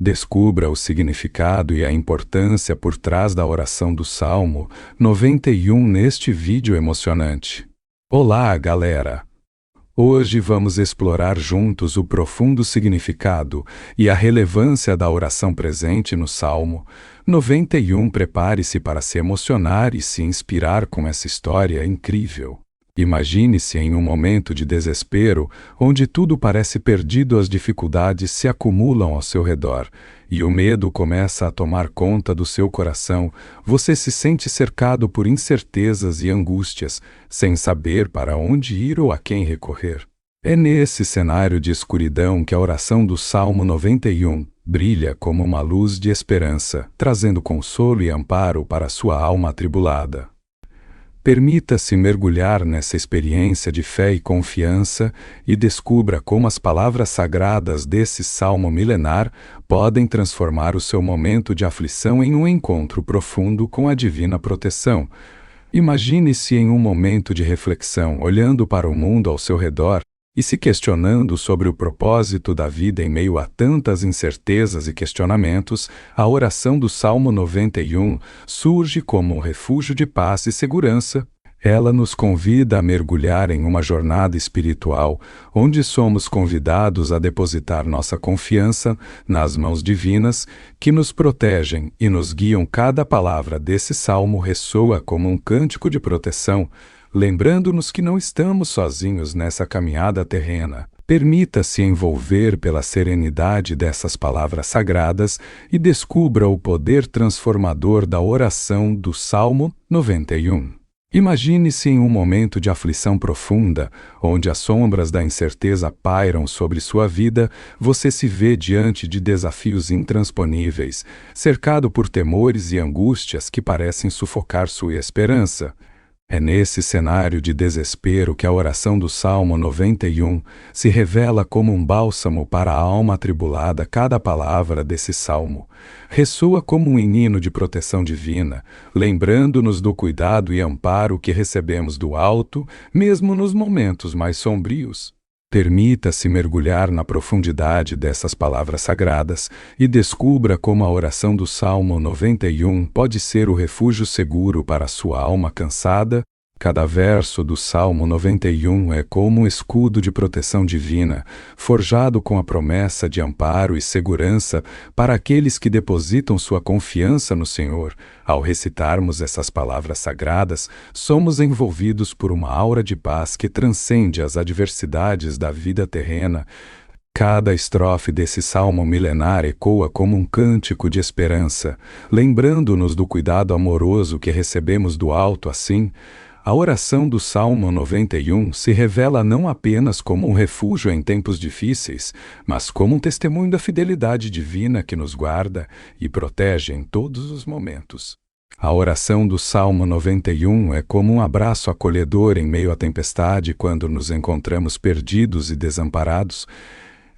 Descubra o significado e a importância por trás da oração do Salmo 91 neste vídeo emocionante. Olá, galera! Hoje vamos explorar juntos o profundo significado e a relevância da oração presente no Salmo 91. Prepare-se para se emocionar e se inspirar com essa história incrível. Imagine-se em um momento de desespero, onde tudo parece perdido, as dificuldades se acumulam ao seu redor, e o medo começa a tomar conta do seu coração. Você se sente cercado por incertezas e angústias, sem saber para onde ir ou a quem recorrer. É nesse cenário de escuridão que a oração do Salmo 91 brilha como uma luz de esperança, trazendo consolo e amparo para a sua alma atribulada. Permita-se mergulhar nessa experiência de fé e confiança e descubra como as palavras sagradas desse salmo milenar podem transformar o seu momento de aflição em um encontro profundo com a divina proteção. Imagine-se em um momento de reflexão, olhando para o mundo ao seu redor e se questionando sobre o propósito da vida em meio a tantas incertezas e questionamentos. A oração do Salmo 91 surge como um refúgio de paz e segurança. Ela nos convida a mergulhar em uma jornada espiritual, onde somos convidados a depositar nossa confiança nas mãos divinas, que nos protegem e nos guiam. Cada palavra desse salmo ressoa como um cântico de proteção, lembrando-nos que não estamos sozinhos nessa caminhada terrena. Permita-se envolver pela serenidade dessas palavras sagradas e descubra o poder transformador da oração do Salmo 91. Imagine-se em um momento de aflição profunda, onde as sombras da incerteza pairam sobre sua vida. Você se vê diante de desafios intransponíveis, cercado por temores e angústias que parecem sufocar sua esperança. É nesse cenário de desespero que a oração do Salmo 91 se revela como um bálsamo para a alma atribulada. Cada palavra desse salmo ressoa como um hino de proteção divina, lembrando-nos do cuidado e amparo que recebemos do alto, mesmo nos momentos mais sombrios. Permita-se mergulhar na profundidade dessas palavras sagradas e descubra como a oração do Salmo 91 pode ser o refúgio seguro para a sua alma cansada. Cada verso do Salmo 91 é como um escudo de proteção divina, forjado com a promessa de amparo e segurança para aqueles que depositam sua confiança no Senhor. Ao recitarmos essas palavras sagradas, somos envolvidos por uma aura de paz que transcende as adversidades da vida terrena. Cada estrofe desse salmo milenar ecoa como um cântico de esperança, lembrando-nos do cuidado amoroso que recebemos do alto. Assim, a oração do Salmo 91 se revela não apenas como um refúgio em tempos difíceis, mas como um testemunho da fidelidade divina que nos guarda e protege em todos os momentos. A oração do Salmo 91 é como um abraço acolhedor em meio à tempestade. Quando nos encontramos perdidos e desamparados,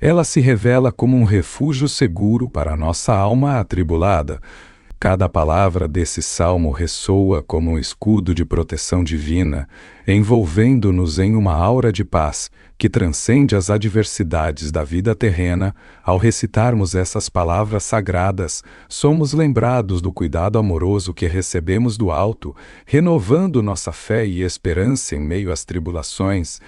ela se revela como um refúgio seguro para a nossa alma atribulada. Cada palavra desse salmo ressoa como um escudo de proteção divina, envolvendo-nos em uma aura de paz que transcende as adversidades da vida terrena. Ao recitarmos essas palavras sagradas, somos lembrados do cuidado amoroso que recebemos do alto, renovando nossa fé e esperança em meio às tribulações.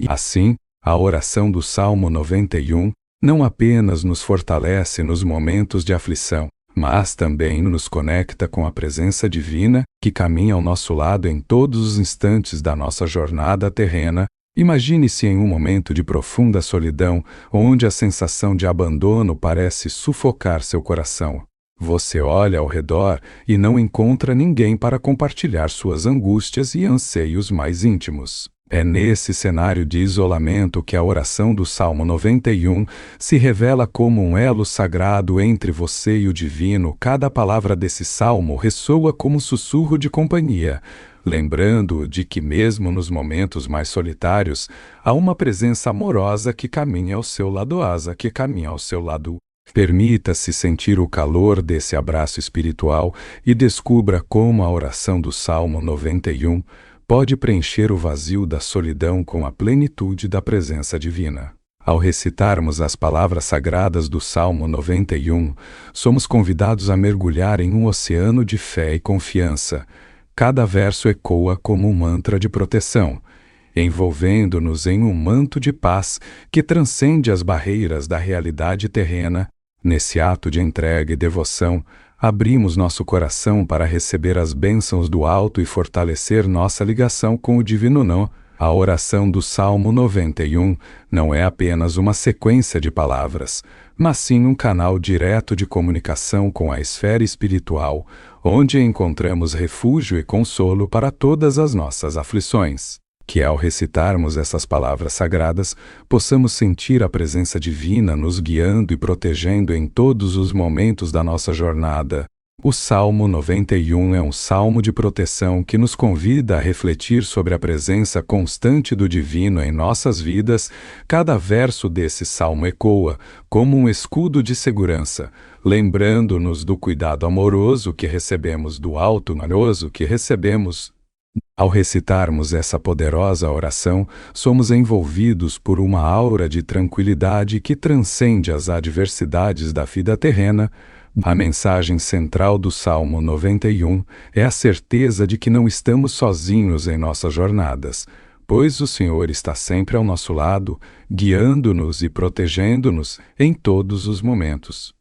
E assim, a oração do Salmo 91 não apenas nos fortalece nos momentos de aflição, mas também nos conecta com a presença divina que caminha ao nosso lado em todos os instantes da nossa jornada terrena. Imagine-se em um momento de profunda solidão, onde a sensação de abandono parece sufocar seu coração. Você olha ao redor e não encontra ninguém para compartilhar suas angústias e anseios mais íntimos. É nesse cenário de isolamento que a oração do Salmo 91 se revela como um elo sagrado entre você e o divino. Cada palavra desse salmo ressoa como um sussurro de companhia, lembrando de que mesmo nos momentos mais solitários, há uma presença amorosa que caminha ao seu lado. Permita-se sentir o calor desse abraço espiritual e descubra como a oração do Salmo 91 pode preencher o vazio da solidão com a plenitude da presença divina. Ao recitarmos as palavras sagradas do Salmo 91, somos convidados a mergulhar em um oceano de fé e confiança. Cada verso ecoa como um mantra de proteção, envolvendo-nos em um manto de paz que transcende as barreiras da realidade terrena. Nesse ato de entrega e devoção, abrimos nosso coração para receber as bênçãos do alto e fortalecer nossa ligação com o Divino. Não, a oração do Salmo 91 não é apenas uma sequência de palavras, mas sim um canal direto de comunicação com a esfera espiritual, onde encontramos refúgio e consolo para todas as nossas aflições. Que ao recitarmos essas palavras sagradas, possamos sentir a presença divina nos guiando e protegendo em todos os momentos da nossa jornada. O Salmo 91 é um salmo de proteção que nos convida a refletir sobre a presença constante do Divino em nossas vidas. Cada verso desse salmo ecoa como um escudo de segurança, lembrando-nos do cuidado amoroso que recebemos do Alto Amoroso que recebemos. Ao recitarmos essa poderosa oração, somos envolvidos por uma aura de tranquilidade que transcende as adversidades da vida terrena. A mensagem central do Salmo 91 é a certeza de que não estamos sozinhos em nossas jornadas, pois o Senhor está sempre ao nosso lado, guiando-nos e protegendo-nos em todos os momentos.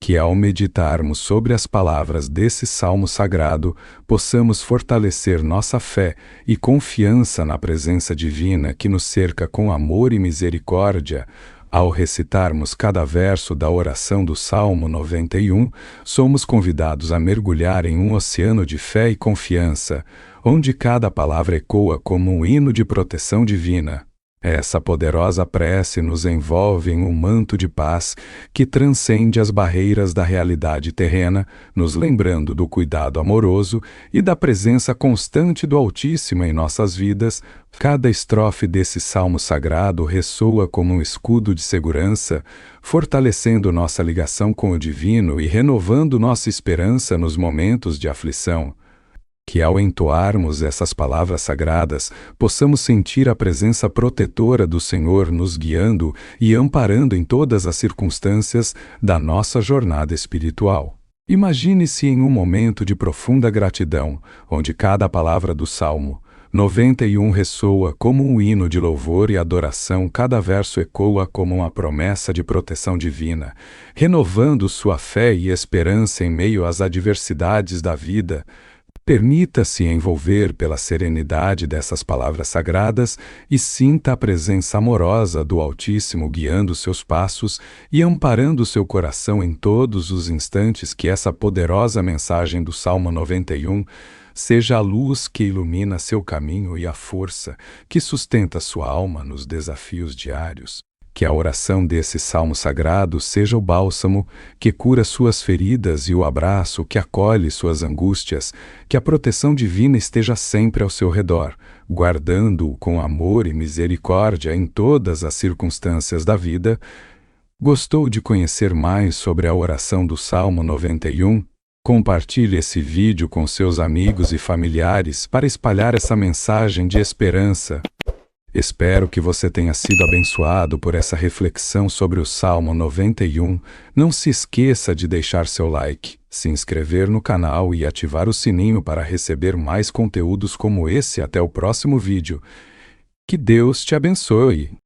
Que ao meditarmos sobre as palavras desse salmo sagrado, possamos fortalecer nossa fé e confiança na presença divina que nos cerca com amor e misericórdia. Ao recitarmos cada verso da oração do Salmo 91, somos convidados a mergulhar em um oceano de fé e confiança, onde cada palavra ecoa como um hino de proteção divina. Essa poderosa prece nos envolve em um manto de paz que transcende as barreiras da realidade terrena, nos lembrando do cuidado amoroso e da presença constante do Altíssimo em nossas vidas. Cada estrofe desse salmo sagrado ressoa como um escudo de segurança, fortalecendo nossa ligação com o Divino e renovando nossa esperança nos momentos de aflição. Que ao entoarmos essas palavras sagradas, possamos sentir a presença protetora do Senhor nos guiando e amparando em todas as circunstâncias da nossa jornada espiritual. Imagine-se em um momento de profunda gratidão, onde cada palavra do Salmo 91 ressoa como um hino de louvor e adoração, cada verso ecoa como uma promessa de proteção divina, renovando sua fé e esperança em meio às adversidades da vida. Permita-se envolver pela serenidade dessas palavras sagradas e sinta a presença amorosa do Altíssimo guiando seus passos e amparando seu coração em todos os instantes. Que essa poderosa mensagem do Salmo 91 seja a luz que ilumina seu caminho e a força que sustenta sua alma nos desafios diários. Que a oração desse salmo sagrado seja o bálsamo que cura suas feridas e o abraço que acolhe suas angústias. Que a proteção divina esteja sempre ao seu redor, guardando-o com amor e misericórdia em todas as circunstâncias da vida. Gostou de conhecer mais sobre a oração do Salmo 91? Compartilhe esse vídeo com seus amigos e familiares para espalhar essa mensagem de esperança. Espero que você tenha sido abençoado por essa reflexão sobre o Salmo 91. Não se esqueça de deixar seu like, se inscrever no canal e ativar o sininho para receber mais conteúdos como esse. Até o próximo vídeo. Que Deus te abençoe.